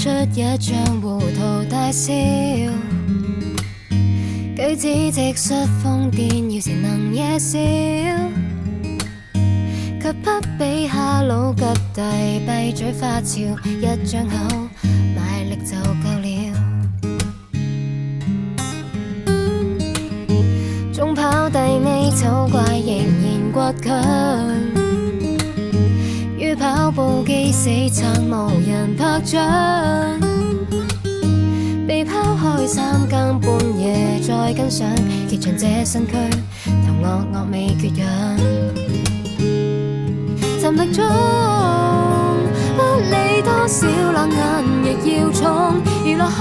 出一張糊塗大笑，舉止直率瘋癲，要是能夜宵，卻不比哈佬吉弟閉嘴發潮，一張口賣力就夠了。中跑低尾醜怪仍然倔強，於跑步機死撐無人拍掌，被拋開3更半夜再跟上，結盡這身軀，頭惡惡未缺氧。沉力中不理多少冷眼亦要衝，娛樂空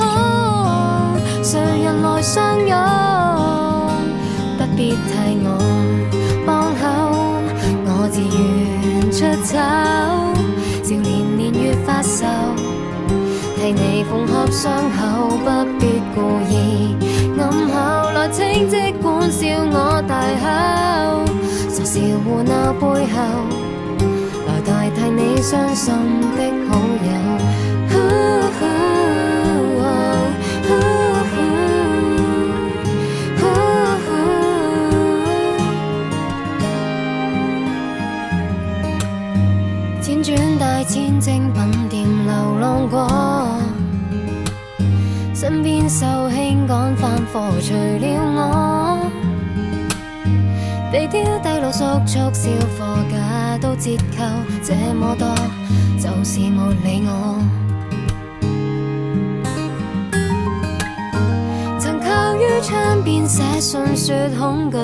誰人來相擁？不必替我幫口，我自願出醜，少年年月發愁，替你縫合傷口，不必故意暗後來請即管笑我大口，傻笑胡鬧背後，來代替你傷心的好友。輾轉大千精品店流浪過，身邊壽慶趕飯貨，除了我被丟低路叔促銷貨價都折扣，這麼多就是沒理我。曾靠於窗邊寫信說恐懼，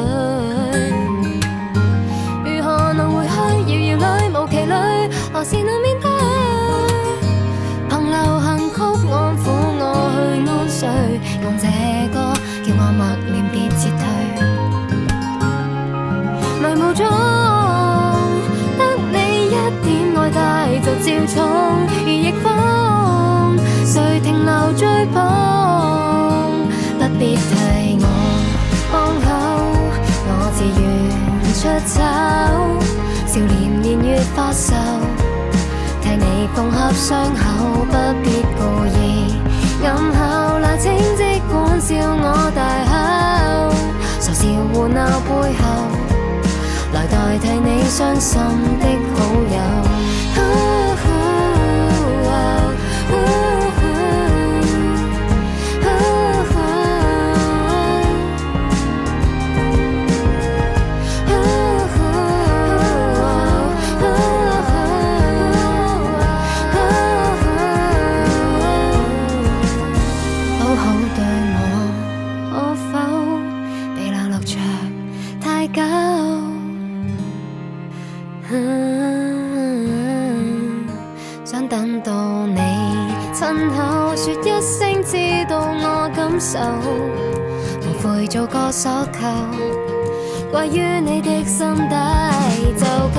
如何能回去？遙遙裏無期裏，何時能面對？憑流行曲安撫我去安睡，用這歌叫我默念別撤退。迷霧中得你一點愛戴就照衝，如逆風誰停留追捧？不必替我幫口，我自願出醜，少年年月發愁，替你縫合傷口，不必故意暗後來請即管笑我大口，傻笑胡鬧背後，來代替你傷心的好友。好好對我，可否被冷落着太久？想等到你親口說一聲知道我感受，無悔做個所求，歸於你的心底就夠。